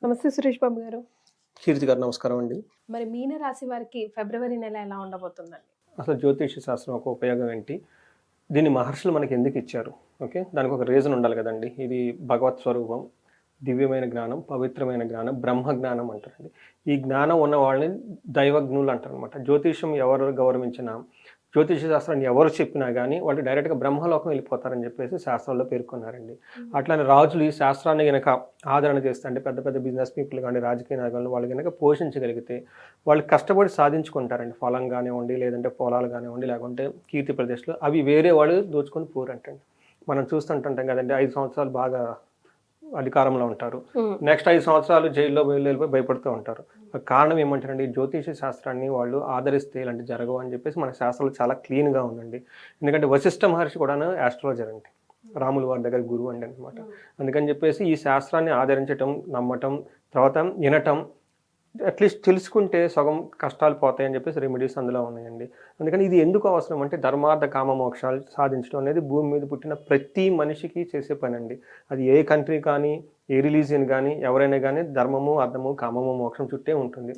నమస్తే సురేష్ బాబు గారు. కీర్తి గారు నమస్కారం అండి. మరి మీన రాశి వారికి ఫిబ్రవరి నెల ఎలా ఉండబోతుందండి? అసలు జ్యోతిష శాస్త్రం ఒక ఉపయోగం ఏంటి? దీన్ని మహర్షులు మనకి ఎందుకు ఇచ్చారు? ఓకే. దానికి ఒక రీజన్ ఉండాలి కదండి. ఇది భగవత్ స్వరూపం, దివ్యమైన జ్ఞానం, పవిత్రమైన జ్ఞానం, బ్రహ్మ జ్ఞానం అంటారండి. ఈ జ్ఞానం ఉన్న వాళ్ళని దైవజ్ఞులు అంటారనమాట. జ్యోతిషం ఎవరు గౌరవించినా, జ్యోతిష శాస్త్రాన్ని ఎవరు చెప్పినా కానీ వాళ్ళు డైరెక్ట్గా బ్రహ్మలోకం వెళ్ళిపోతారని చెప్పేసి శాస్త్రాల్లో పేర్కొన్నారండి. అట్లానే రాజులు ఈ శాస్త్రాన్ని కనుక ఆదరణ చేస్తే, అంటే పెద్ద పెద్ద బిజినెస్ పీపుల్ కానీ రాజకీయ నాయకులు వాళ్ళు కనుక పోషించగలిగితే వాళ్ళు కష్టపడి సాధించుకుంటారండి. ఫలం కానివ్వండి, లేదంటే పొలాలు కానివ్వండి, లేకుంటే కీర్తి ప్రదేశాలు అవి వేరే వాళ్ళు దోచుకొని పోరంటండి. మనం చూస్తుంటుంటాం కదండి, 5 సంవత్సరాలు బాగా అధికారంలో ఉంటారు, నెక్స్ట్ 5 సంవత్సరాలు జైల్లో వెళ్ళిపోయి భయపడుతూ ఉంటారు. కారణం ఏమంటారండి, జ్యోతిష శాస్త్రాన్ని వాళ్ళు ఆదరిస్తే ఇలాంటి జరగవు అని చెప్పేసి మన శాస్త్రాలు చాలా క్లీన్గా ఉందండి. ఎందుకంటే వశిష్ఠ మహర్షి కూడా ఆస్ట్రాలజర్ అండి, రాముల వారి దగ్గర గురువు అండి అనమాట. అందుకని చెప్పేసి ఈ శాస్త్రాన్ని ఆదరించటం, నమ్మటం, తర్వాత వినటం, అట్లీస్ట్ తెలుసుకుంటే సగం కష్టాలు పోతాయని చెప్పేసి రెమెడీస్ అందులో ఉన్నాయండి. అందుకని ఇది ఎందుకు అవసరం అంటే, ధర్మార్థ కామ మోక్షాలు సాధించడం అనేది భూమి మీద పుట్టిన ప్రతి మనిషికి చేసే పని అండి. అది ఏ కంట్రీ కానీ, ఏ రిలీజియన్ కానీ, ఎవరైనా కానీ ధర్మము, అర్థము, కామము, మోక్షం చుట్టే ఉంటుంది.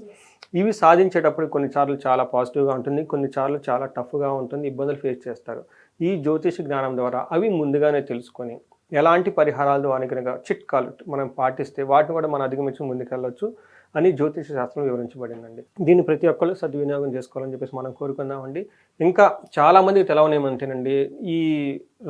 ఇవి సాధించేటప్పుడు కొన్నిసార్లు చాలా పాజిటివ్గా ఉంటుంది, కొన్నిసార్లు చాలా టఫ్గా ఉంటుంది, ఇబ్బందులు ఫేస్ చేస్తారు. ఈ జ్యోతిష జ్ఞానం ద్వారా అవి ముందుగానే తెలుసుకొని ఎలాంటి పరిహారాలు వానికి కనుక చిట్కాలు మనం పాటిస్తే వాటిని కూడా మనం అధిగమించి ముందుకెళ్ళొచ్చు అని జ్యోతిష శాస్త్రం వివరించబడిందండి. దీన్ని ప్రతి ఒక్కరు సద్వినియోగం చేసుకోవాలని చెప్పేసి మనం కోరుకుందామండి. ఇంకా చాలామందికి తెలవనేమంటేనండి, ఈ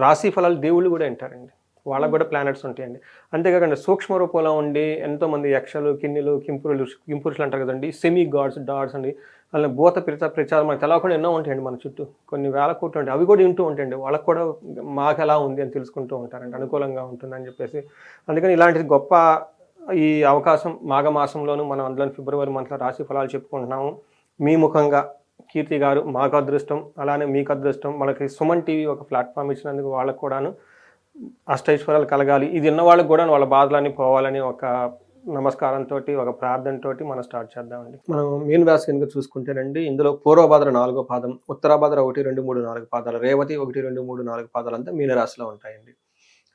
రాశి ఫలాలు దేవుళ్ళు కూడా వింటారండి, వాళ్ళకు కూడా ప్లానెట్స్ ఉంటాయండి. అంతేకాకుండా సూక్ష్మ రూపంలో ఉండి ఎంతోమంది యక్షలు, కిన్నెలు, కింపురుషులు అంటారు కదండి, సెమీ గాడ్స్, డాడ్స్ అండి, అలా భూత ప్రచారం మనకు తెలవకుండా ఎన్నో ఉంటాయండి మన చుట్టూ, కొన్ని వేల కోట్లు ఉంటాయి, అవి కూడా వింటూ ఉంటాయండి. వాళ్ళకు కూడా మాకు ఎలా ఉంది అని తెలుసుకుంటూ ఉంటారండి, అనుకూలంగా ఉంటుందని చెప్పేసి. అందుకని ఇలాంటి గొప్ప ఈ అవకాశం మాఘమాసంలోనూ మనం అందులో ఫిబ్రవరి మంత్లో రాశి ఫలాలు చెప్పుకుంటున్నాము. మీ ముఖంగా కీర్తి గారు మాకు అదృష్టం, అలానే మీకు అదృష్టం. మనకి సుమన్ టీవీ ఒక ప్లాట్ఫామ్ ఇచ్చినందుకు వాళ్ళకు కూడాను అష్టైశ్వర్యాలు కలగాలి, ఇది ఉన్న వాళ్ళకి కూడా వాళ్ళ బాధలన్నీ పోవాలని ఒక నమస్కారంతో, ఒక ప్రార్థనతో మనం స్టార్ట్ చేద్దామండి. మనం మీన రాశి కనుక చూసుకుంటేనండి, ఇందులో పూర్వభాద్ర 4వ పాదం, ఉత్తరాభాద్ర 1, 2, 3, 4 పాదాలు, రేవతి 1, 2, 3, 4 పాదాలు అంతా మీనరాశిలో ఉంటాయండి.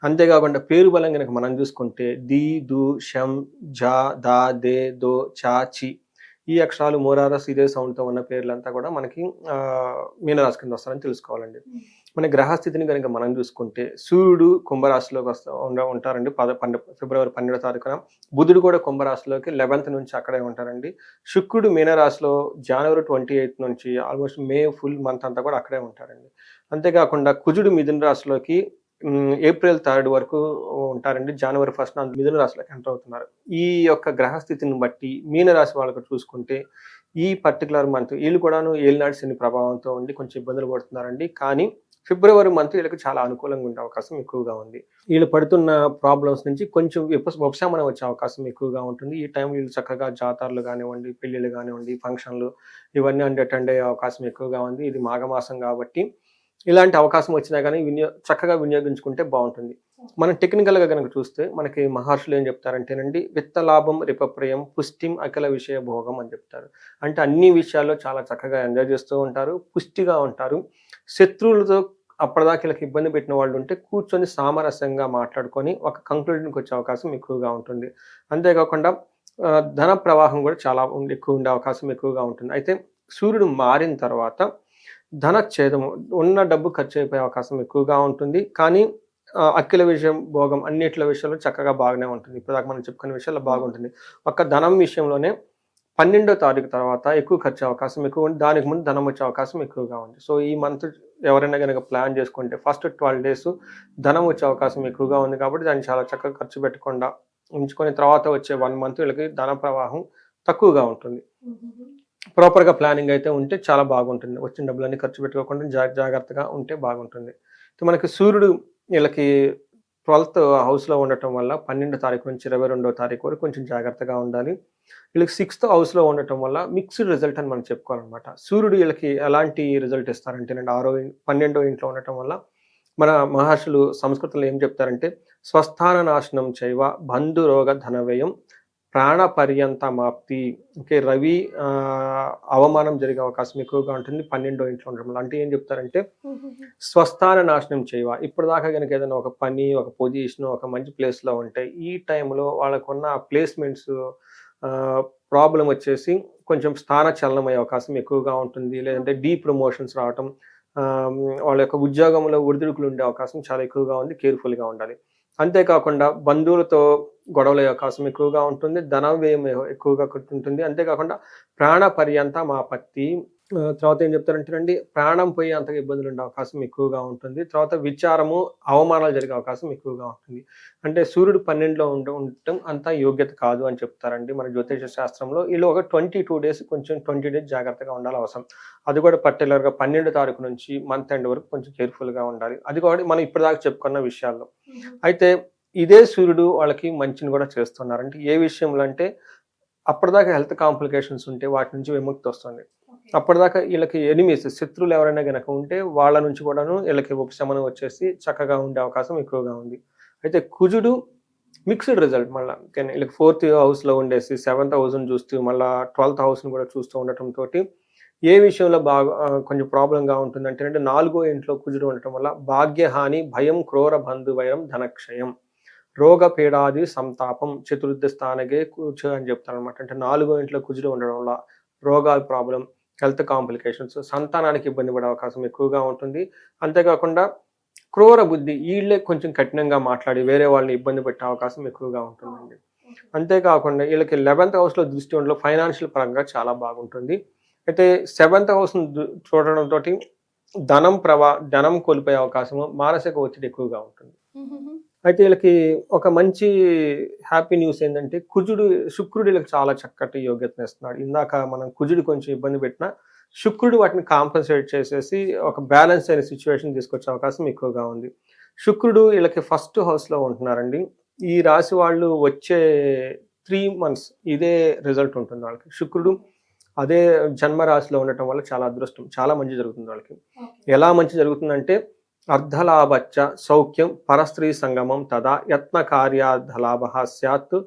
అంతేకాకుండా పేరు బలం కనుక మనం చూసుకుంటే ది, దు, షం, జా, దా, దే, దో, చా, చి, ఈ అక్షరాలు మోరారస్ ఇదే సౌండ్తో ఉన్న పేర్లంతా కూడా మనకి మీనరాశి కింద వస్తారని తెలుసుకోవాలండి. మన గ్రహస్థితిని కనుక మనం చూసుకుంటే సూర్యుడు కుంభరాశిలోకి ఉంటారండి ఫిబ్రవరి 12వ తారీఖున. బుధుడు కూడా కుంభరాశిలోకి 11th నుంచి అక్కడే ఉంటారండి. శుక్రుడు మీనరాశిలో జనవరి 28 నుంచి ఆల్మోస్ట్ మే ఫుల్ మంత్ అంతా కూడా అక్కడే ఉంటారండి. అంతేకాకుండా కుజుడు మిథున రాశిలోకి ఏప్రిల్ 3 వరకు ఉంటారండి. జనవరి 1st మిథున రాశిలోకి ఎంటర్ అవుతున్నారు. ఈ యొక్క గ్రహస్థితిని బట్టి మీనరాశి వాళ్ళకు చూసుకుంటే ఈ పర్టికులర్ మంత్ వీళ్ళు కూడాను ఏలినాటి శని ప్రభావంతో ఉండి కొంచెం ఇబ్బందులు పడుతున్నారండి. కానీ ఫిబ్రవరి మంత్ వీళ్ళకి చాలా అనుకూలంగా ఉండే అవకాశం ఎక్కువగా ఉంది. వీళ్ళు పడుతున్న ప్రాబ్లమ్స్ నుంచి కొంచెం ఉపశమనం వచ్చే అవకాశం ఎక్కువగా ఉంటుంది. ఈ టైం వీళ్ళు చక్కగా జాతరలు కానివ్వండి, పెళ్ళిళ్ళు కానివ్వండి, ఫంక్షన్లు ఇవన్నీ అటెండ్ అయ్యే అవకాశం ఎక్కువగా ఉంది. ఇది మాఘమాసం కాబట్టి ఇలాంటి అవకాశం వచ్చినా కానీ చక్కగా వినియోగించుకుంటే బాగుంటుంది. మనం టెక్నికల్గా కనుక చూస్తే మనకి మహర్షులు ఏం చెప్తారంటేనండి, విత్తలాభం రిపప్రయం పుష్టిం అఖిల విషయ భోగం అని చెప్తారు. అంటే అన్ని విషయాల్లో చాలా చక్కగా ఎంజాయ్ చేస్తూ ఉంటారు, పుష్టిగా ఉంటారు. శత్రువులతో అప్పటిదాకా వీళ్ళకి ఇబ్బంది పెట్టిన వాళ్ళు ఉంటే కూర్చొని సామరస్యంగా మాట్లాడుకొని ఒక కంక్లూజన్కి వచ్చే అవకాశం ఎక్కువగా ఉంటుంది. అంతేకాకుండా ధన ప్రవాహం కూడా చాలా ఎక్కువ ఉండే అవకాశం ఎక్కువగా ఉంటుంది. అయితే సూర్యుడు మారిన తర్వాత ధనఛేదము, ఉన్న డబ్బు ఖర్చు అయిపోయే అవకాశం ఎక్కువగా ఉంటుంది. కానీ అఖిల విషయం భోగం అన్నిట్ల విషయంలో చక్కగా బాగానే ఉంటుంది. ఇప్పటిదాకా మనం చెప్పుకునే విషయాల్లో బాగుంటుంది. ఒక్క ధనం విషయంలోనే 12వ తారీఖు తర్వాత ఎక్కువ ఖర్చు అవకాశం ఎక్కువ ఉంది, దానికి ముందు ధనం వచ్చే అవకాశం ఎక్కువగా ఉంది. సో ఈ మంత్ ఎవరైనా కనుక ప్లాన్ చేసుకుంటే ఫస్ట్ 12 days ధనం వచ్చే అవకాశం ఎక్కువగా ఉంది. కాబట్టి దాన్ని చాలా చక్కగా ఖర్చు పెట్టకుండా ఉంచుకొని తర్వాత వచ్చే 1 month వీళ్ళకి ధన ప్రవాహం తక్కువగా ఉంటుంది. ప్రాపర్గా ప్లానింగ్ అయితే ఉంటే చాలా బాగుంటుంది. వచ్చిన డబ్బులన్నీ ఖర్చు పెట్టుకోకుండా జాగ్రత్తగా ఉంటే బాగుంటుంది. మనకి సూర్యుడు వీళ్ళకి 12th హౌస్లో ఉండటం వల్ల 12వ తారీఖు నుంచి 22వ తారీఖు వరకు కొంచెం జాగ్రత్తగా ఉండాలి. వీళ్ళకి 6th హౌస్లో ఉండటం వల్ల మిక్స్డ్ రిజల్ట్ అని మనం చెప్పుకోవాలన్నమాట. సూర్యుడు వీళ్ళకి ఎలాంటి రిజల్ట్ ఇస్తారంటే 12వ ఇంట్లో ఉండటం వల్ల మన మహర్షులు సంస్కృతంలో ఏం చెప్తారంటే, స్వస్థాన నాశనం చైవ బంధురోగ ధనవ్యయం ప్రాణ పర్యంతమాప్తి. ఓకే, రవి అవమానం జరిగే అవకాశం ఎక్కువగా ఉంటుంది 12వ ఇంట్లో ఉండడం వల్ల. అంటే ఏం చెప్తారంటే స్వస్థాన నాశనం చేయవా. ఇప్పుడు దాకా కనుక ఏదైనా ఒక పని, ఒక పొజిషన్, ఒక మంచి ప్లేస్లో ఉంటే ఈ టైంలో వాళ్ళకున్న ప్లేస్మెంట్స్ ప్రాబ్లం వచ్చేసి కొంచెం స్థాన చలనం అయ్యే అవకాశం ఎక్కువగా ఉంటుంది. లేదంటే ప్రమోషన్స్ రావటం, వాళ్ళ యొక్క ఉద్యోగంలో ఒడిదుడుకులు ఉండే అవకాశం చాలా ఎక్కువగా ఉంది. కేర్ఫుల్గా ఉండాలి. అంతేకాకుండా బంధువులతో గొడవల అవకాశం ఎక్కువగా ఉంటుంది. ధన వ్యయం ఎక్కువగా ఉంటుంది. అంతేకాకుండా ప్రాణ పర్యంతం ఆపత్తి. తర్వాత ఏం చెప్తారంటేనండి, ప్రాణం పోయి అంతగా ఇబ్బందులు ఉండే అవకాశం ఎక్కువగా ఉంటుంది. తర్వాత విచారము, అవమానాలు జరిగే అవకాశం ఎక్కువగా ఉంటుంది. అంటే సూర్యుడు 12లో ఉండటం అంత యోగ్యత కాదు అని చెప్తారండి మన జ్యోతిష శాస్త్రంలో. వీళ్ళు ఒక 22 డేస్ కొంచెం 20 డేస్ జాగ్రత్తగా ఉండాలి అవసరం. అది కూడా పర్టికులర్గా 12 తారీఖు నుంచి మంత్ ఎండ్ వరకు కొంచెం కేర్ఫుల్గా ఉండాలి. అది కూడా మనం ఇప్పటిదాకా చెప్పుకున్న విషయాల్లో. అయితే ఇదే సూర్యుడు వాళ్ళకి మంచిని కూడా చేస్తున్నారు. అంటే ఏ విషయంలో అంటే అప్పటిదాకా హెల్త్ కాంప్లికేషన్స్ ఉంటే వాటి నుంచి విముక్తి వస్తుంది. అప్పటిదాకా వీళ్ళకి ఎనిమీస్, శత్రువులు ఎవరైనా కనుక ఉంటే వాళ్ళ నుంచి కూడాను వీళ్ళకి ఉపశమనం వచ్చేసి చక్కగా ఉండే అవకాశం ఎక్కువగా ఉంది. అయితే కుజుడు మిక్స్డ్ రిజల్ట్. మళ్ళీ వీళ్ళకి 4th హౌస్లో ఉండేసి 7th హౌస్ని చూస్తూ మళ్ళీ 12th హౌస్ని కూడా చూస్తూ ఉండటంతో ఏ విషయంలో బాగా కొంచెం ప్రాబ్లంగా ఉంటుందంటే 4వ ఇంట్లో కుజుడు ఉండటం వల్ల భాగ్యహాని, భయం, క్రూర బంధు వైరం, ధనక్షయం, రోగ పీడాది సంతాపం, చతుర్థ స్థానగే కూర్చో అని చెప్తారు అనమాట. అంటే 4వ ఇంట్లో కుజుడు ఉండడం వల్ల రోగాల ప్రాబ్లం, హెల్త్ కాంప్లికేషన్స్, సంతానానికి ఇబ్బంది పడే అవకాశం ఎక్కువగా ఉంటుంది. అంతేకాకుండా క్రూర బుద్ధి, వీళ్ళే కొంచెం కఠినంగా మాట్లాడి వేరే వాళ్ళని ఇబ్బంది పెట్టే అవకాశం ఎక్కువగా ఉంటుందండి. అంతేకాకుండా వీళ్ళకి 11th హౌస్లో దృష్టి ఉండడం ఫైనాన్షియల్ పరంగా చాలా బాగుంటుంది. అయితే 7th హౌస్ను చూడడంతో ధనం కోల్పోయే అవకాశము, మానసిక ఒత్తిడి ఎక్కువగా ఉంటుంది. అయితే వీళ్ళకి ఒక మంచి హ్యాపీ న్యూస్ ఏంటంటే శుక్రుడు వీళ్ళకి చాలా చక్కటి యోగ్యతను ఇస్తున్నాడు. ఇందాక మనం కుజుడు కొంచెం ఇబ్బంది పెట్టినా శుక్రుడు వాటిని కాంపన్సేట్ చేసేసి ఒక బ్యాలెన్స్ అయిన సిచ్యువేషన్ తీసుకొచ్చే అవకాశం ఎక్కువగా ఉంది. శుక్రుడు వీళ్ళకి 1st హౌస్లో ఉంటున్నారండి. ఈ రాశి వాళ్ళు వచ్చే 3 months ఇదే రిజల్ట్ ఉంటుంది వాళ్ళకి. శుక్రుడు అదే జన్మ రాశిలో ఉండటం వల్ల చాలా అదృష్టం, చాలా మంచి జరుగుతుంది వాళ్ళకి. ఎలా మంచి జరుగుతుందంటే అర్ధలాభచ్చ సౌఖ్యం పరస్త్రీ సంగమం తదా యత్న కార్యార్థలాభ స్యాత్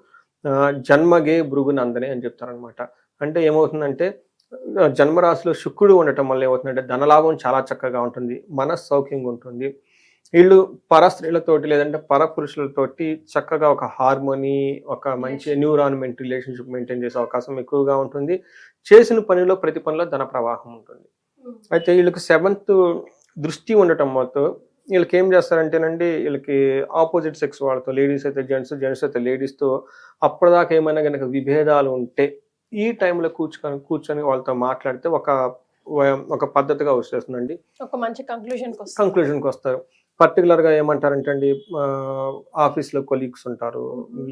జన్మగే భృగునందనే అని చెప్తారనమాట. అంటే ఏమవుతుందంటే జన్మరాశిలో శుక్రుడు ఉండటం వల్ల ఏమవుతుందంటే ధనలాభం చాలా చక్కగా ఉంటుంది, మనస్సౌఖ్యంగా ఉంటుంది. వీళ్ళు పరస్త్రీలతోటి లేదంటే పరపురుషులతోటి చక్కగా ఒక హార్మోనీ, ఒక మంచి ఎన్విరాన్మెంట్ రిలేషన్షిప్ మెయింటైన్ చేసే అవకాశం ఎక్కువగా ఉంటుంది. చేసిన పనిలో ప్రతి పనిలో ధన ప్రవాహం ఉంటుంది. అయితే వీళ్ళకి 7th దృష్టి ఉండటం మొత్తం వీళ్ళకి ఏం చేస్తారంటేనండి, వీళ్ళకి ఆపోజిట్ సెక్స్ వాళ్ళతో, లేడీస్ అయితే జెంట్స్, జెంట్స్ అయితే లేడీస్తో అప్పటిదాకా ఏమైనా కనుక విభేదాలు ఉంటే ఈ టైంలో కూర్చొని వాళ్ళతో మాట్లాడితే ఒక పద్ధతిగా వచ్చేస్తుందండి. ఒక మంచి కంక్లూషన్కి వస్తారు. పర్టికులర్గా ఏమంటారంటే అండి, ఆఫీస్లో కొలీగ్స్ ఉంటారు,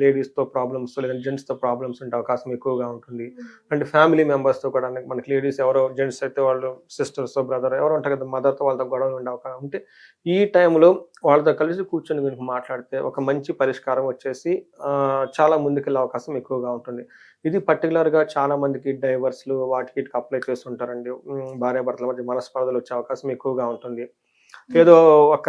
లేడీస్తో ప్రాబ్లమ్స్ లేదంటే జెంట్స్తో ప్రాబ్లమ్స్ ఉండే అవకాశం ఎక్కువగా ఉంటుంది. అంటే ఫ్యామిలీ మెంబర్స్తో కూడా మనకి లేడీస్ ఎవరో, జెంట్స్ అయితే వాళ్ళు సిస్టర్స్, బ్రదర్ ఎవరో ఉంటారు కదా, మదర్తో వాళ్ళతో గొడవలు ఉండే అవకాశం ఉంటే ఈ టైంలో వాళ్ళతో కలిసి కూర్చొని కనుక మాట్లాడితే ఒక మంచి పరిష్కారం వచ్చేసి చాలా ముందుకెళ్ళే అవకాశం ఎక్కువగా ఉంటుంది. ఇది పర్టికులర్గా చాలా మందికి డైవర్స్లు వాటికి అప్లై చేస్తుంటారండి. భార్యాభర్తల మధ్య మనస్పర్ధలు వచ్చే అవకాశం ఎక్కువగా ఉంటుంది. ఏదో ఒక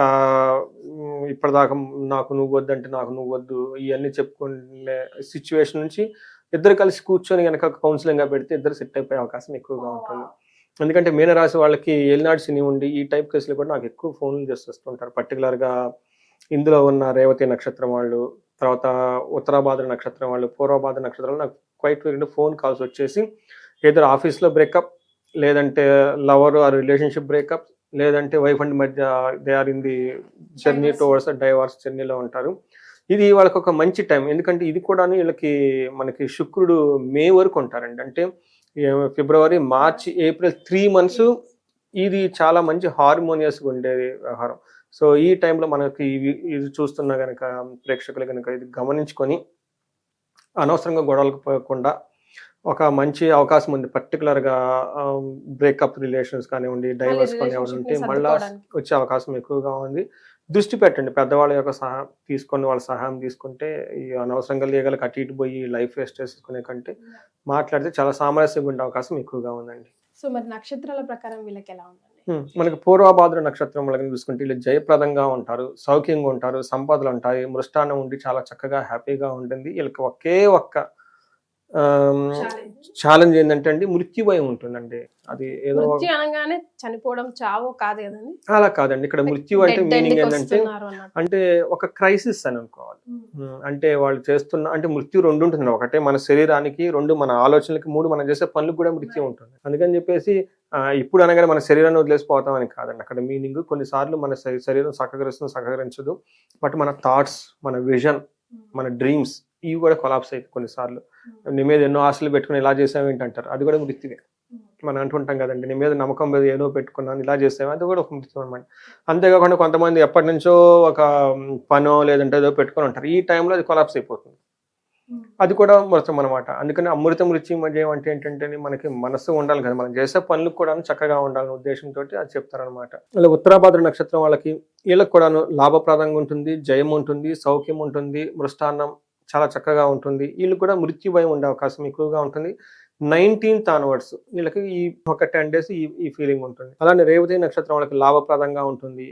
ఇప్పటిదాకా నాకు నువ్వు వద్దంటే నాకు నువ్వు వద్దు ఇవన్నీ చెప్పుకునే సిచ్యువేషన్ నుంచి ఇద్దరు కలిసి కూర్చొని కనుక కౌన్సిలింగ్గా పెడితే ఇద్దరు సెట్ అయిపోయే అవకాశం ఎక్కువగా ఉంటుంది. ఎందుకంటే మీనరాశి వాళ్ళకి ఏలినాడు శని ఉండి ఈ టైప్ కేసులు కూడా నాకు ఎక్కువ ఫోన్లు చేస్తుంటారు. పర్టికులర్గా ఇందులో ఉన్న రేవతి నక్షత్రం వాళ్ళు, తర్వాత ఉత్తరాభాద్ర నక్షత్రం వాళ్ళు, పూర్వభాద్ర నక్షత్రాలు నాకు క్వైట్ ఫోన్ కాల్స్ వచ్చేసి ఏదో ఆఫీస్లో బ్రేకప్, లేదంటే లవర్ ఆ రిలేషన్షిప్ బ్రేకప్, లేదంటే వైఫ్ అండ్ మధ్య they are in the journey towards divorce జర్నీలో ఉంటారు. ఇది వాళ్ళకి ఒక మంచి టైం. ఎందుకంటే ఇది కూడా వీళ్ళకి మనకి శుక్రుడు మే వరకు ఉంటారండి. అంటే ఫిబ్రవరి, మార్చి, ఏప్రిల్ 3 months ఇది చాలా మంచి హార్మోనియస్గా ఉండేది వ్యవహారం. సో ఈ టైంలో మనకి ఇది చూస్తున్న కనుక ప్రేక్షకులు కనుక ఇది గమనించుకొని అనవసరంగా గొడవలకు పోకుండా ఒక మంచి అవకాశం ఉంది. పర్టికులర్గా బ్రేకప్ రిలేషన్స్ కానివ్వండి, డైవర్స్ కానీ ఎవరు ఉంటే మళ్ళా వచ్చే అవకాశం ఎక్కువగా ఉంది. దృష్టి పెట్టండి, పెద్దవాళ్ళ యొక్క వాళ్ళ సహాయం తీసుకుంటే ఈ అనవసరంగా లీగల్కి అటు ఇటు పోయి లైఫ్ వేస్ట్ చేసుకునే కంటే మాట్లాడితే చాలా సామరస్యంగా ఉండే అవకాశం ఎక్కువగా ఉందండి. సో మరి నక్షత్రాల ప్రకారం వీళ్ళకి ఎలా ఉందండి? మనకి పూర్వభాద్ర నక్షత్రం వాళ్ళని చూసుకుంటే వీళ్ళు జయప్రదంగా ఉంటారు, సౌఖ్యంగా ఉంటారు, సంపదలు ఉంటాయి, మృష్టాన్నం ఉండి చాలా చక్కగా హ్యాపీగా ఉంటుంది. వీళ్ళకి ఒకే ఒక్క ఛాలెంజ్ ఏంటంటే అండి మృత్యు భయం ఉంటుందండి. అది ఏదో మృత్యు అనగానే చనిపోవడం చావు కాదు కదండి. అలా కాదండి. ఇక్కడ మృత్యు అంటే Dead మీనింగ్ endకి ఏంటంటే వస్తున్నారు అన్నట్టు. అంటే ఒక క్రైసిస్ అని అనుకోవాలి. అంటే వాళ్ళు చేస్తున్న అంటే మృత్యు 2 ఉంటుంది. ఒకటే మన శరీరానికి, 2 మన ఆలోచనలకి, 3 మనం చేసే పనులకు కూడా మృత్యు ఉంటుంది. అందుకని చెప్పేసి ఇప్పుడు అనగానే మన శరీరాన్ని వదిలేసిపోతాం అని కాదండి. అక్కడ మీనింగ్ కొన్నిసార్లు మన శరీరం సహకరించదు. బట్ మన థాట్స్, మన విజన్, మన డ్రీమ్స్ ఇవి కూడా కొలాప్స్ అవుతాయి కొన్నిసార్లు. నీ మీద ఎన్నో ఆశలు పెట్టుకుని ఇలా చేసావు ఏంటంటారు, అది కూడా మృత్యువే. మనం అంటుంటాం కదండి, నీ మీద నమ్మకం మీద ఏదో పెట్టుకున్నాను ఇలా చేసావు, అది కూడా ఒక మృత్యు అనమాట. అంతేకాకుండా కొంతమంది ఎప్పటి నుంచో ఒక పనో లేదంటే ఏదో పెట్టుకొని ఉంటారు, ఈ టైంలో అది కొలాప్స్ అయిపోతుంది, అది కూడా మృతం అనమాట. అందుకని అమృత మృత్యు మధ్య అంటే ఏంటంటే మనకి మనసు ఉండాలి కదా, మనం చేసే పనులు కూడా చక్కగా ఉండాలనే ఉద్దేశంతో అది చెప్తారనమాట. ఇలా ఉత్తరాభాద్ర నక్షత్రం వాళ్ళకి వీళ్ళకి కూడాను లాభప్రదంగా ఉంటుంది, జయం ఉంటుంది, సౌఖ్యం ఉంటుంది, మృష్టాన్నం చాలా చక్కగా ఉంటుంది. వీళ్ళు కూడా మృత్యు భయం ఉండే అవకాశం ఎక్కువగా ఉంటుంది. 19th ఆన్వర్డ్స్ వీళ్ళకి ఈ ఒక 10 days ఈ ఫీలింగ్ ఉంటుంది. అలానే రేవతి నక్షత్రం వాళ్ళకి లాభప్రదంగా ఉంటుంది,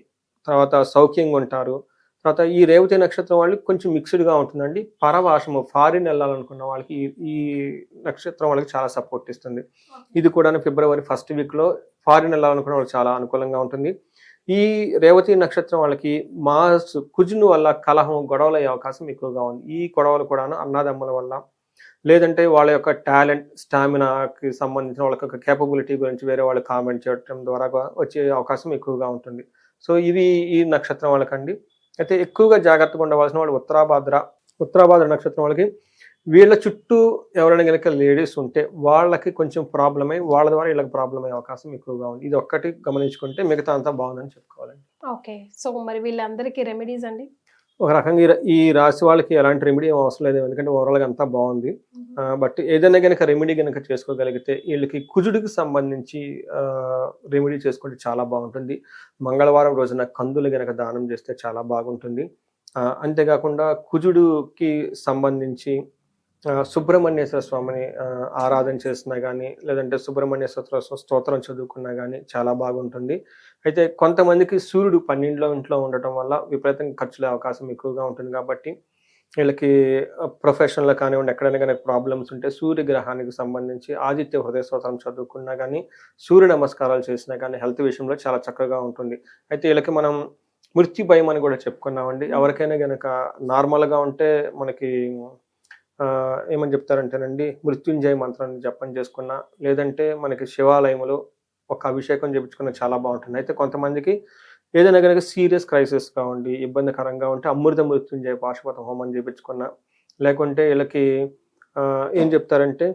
తర్వాత సౌఖ్యంగా ఉంటారు. తర్వాత ఈ రేవతి నక్షత్రం వాళ్ళకి కొంచెం మిక్స్డ్గా ఉంటుందండి. పరవాసము ఫారిన్ వెళ్ళాలనుకున్న వాళ్ళకి ఈ నక్షత్రం వాళ్ళకి చాలా సపోర్ట్ ఇస్తుంది. ఇది కూడా ఫిబ్రవరి 1st వీక్లో ఫారిన్ వెళ్ళాలనుకున్న వాళ్ళకి చాలా అనుకూలంగా ఉంటుంది. ఈ రేవతి నక్షత్రం వాళ్ళకి మాస్ కుజుని వల్ల కలహం, గొడవలు అయ్యే అవకాశం ఎక్కువగా ఉంది. ఈ గొడవలు కూడా అన్నదమ్ముల వల్ల, లేదంటే వాళ్ళ యొక్క టాలెంట్, స్టామినాకి సంబంధించిన వాళ్ళ యొక్క కేపబిలిటీ గురించి వేరే వాళ్ళు కామెంట్ చేయడం ద్వారా వచ్చే అవకాశం ఎక్కువగా ఉంటుంది. సో ఇవి ఈ నక్షత్రం వాళ్ళకండి. అయితే ఎక్కువగా జాగ్రత్తగా ఉండవలసిన వాళ్ళు ఉత్తరాభాద్ర నక్షత్రం వాళ్ళకి వీళ్ళ చుట్టూ ఎవరైనా కనుక లేడీస్ ఉంటే వాళ్ళకి కొంచెం ప్రాబ్లం అయ్యి వాళ్ళ ద్వారా వీళ్ళకి ప్రాబ్లం అయ్యే అవకాశం ఎక్కువగా ఉంది. ఇది ఒక్కటి గమనించుకుంటే మిగతా అంతా బాగుందని చెప్పుకోవాలండి. ఓకే, సో మరి వీళ్ళందరికీ రెమెడీస్ అండి? ఒక రకంగా ఈ రాశి వాళ్ళకి ఎలాంటి రెమెడీ ఏం అవసరం లేదు, ఎందుకంటే ఓవరాల్గా అంతా బాగుంది. బట్ ఏదైనా కనుక రెమెడీ కనుక చేసుకోగలిగితే వీళ్ళకి కుజుడికి సంబంధించి రెమెడీ చేసుకుంటే చాలా బాగుంటుంది. మంగళవారం రోజున కందులు కనుక దానం చేస్తే చాలా బాగుంటుంది. అంతేకాకుండా కుజుడికి సంబంధించి సుబ్రహ్మణ్యేశ్వర స్వామిని ఆరాధన చేసినా కానీ, లేదంటే సుబ్రహ్మణ్యేశ్వర స్తోత్రం చదువుకున్నా కానీ చాలా బాగుంటుంది. అయితే కొంతమందికి సూర్యుడు 12వ ఇంట్లో ఉండటం వల్ల విపరీతంగా ఖర్చులే అవకాశం ఎక్కువగా ఉంటుంది. కాబట్టి వీళ్ళకి ప్రొఫెషన్లో కానివ్వండి, ఎక్కడైనా కానీ ప్రాబ్లమ్స్ ఉంటే సూర్యగ్రహానికి సంబంధించి ఆదిత్య హృదయ స్తోత్రం చదువుకున్నా కానీ, సూర్య నమస్కారాలు చేసినా కానీ హెల్త్ విషయంలో చాలా చక్కగా ఉంటుంది. అయితే వీళ్ళకి మనం మృత్యు భయం అని కూడా చెప్పుకున్నామండి. ఎవరికైనా కనుక నార్మల్గా ఉంటే మనకి ఏమని చెప్తారంటేనండి, మృత్యుంజయ మంత్రాన్ని జపం చేసుకున్నా, లేదంటే మనకి శివాలయంలో ఒక అభిషేకం చేయించుకున్న చాలా బాగుంటుంది. అయితే కొంతమందికి ఏదైనా కనుక సీరియస్ క్రైసిస్గా ఉండి ఇబ్బందికరంగా ఉంటే అమృత మృత్యుంజయ పాశుపత హోమం చేయించుకున్నా, లేకుంటే వీళ్ళకి ఏం చెప్తారంటే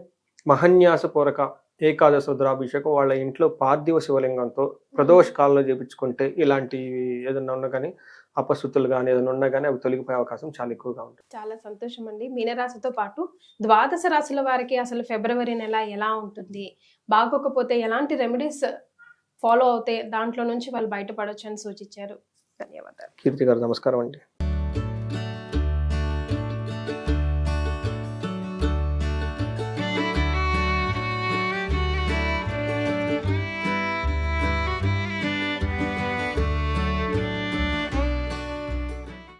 మహన్యాసపూర్వక ఏకాదశ రుద్రాభిషేకం వాళ్ళ ఇంట్లో పార్థివ శివలింగంతో ప్రదోష కాలంలో చేయించుకుంటే ఇలాంటివి ఏదైనా ఉన్నా కానీ, అపశృతులు కానీ ఏదైనా ఉన్నా కానీ అవి తొలగిపోయే అవకాశం చాలా ఎక్కువగా ఉంటుంది. చాలా సంతోషం అండి. మీనరాశితో పాటు ద్వాదశ రాశుల వారికి అసలు ఫిబ్రవరి నెల ఎలా ఉంటుంది, బాగోకపోతే ఎలాంటి రెమెడీస్ ఫాలో అవుతే దాంట్లో నుంచి వాళ్ళు బయటపడొచ్చు అని సూచించారు. ధన్యవాదాలు. కీర్తి గారు నమస్కారం అండి.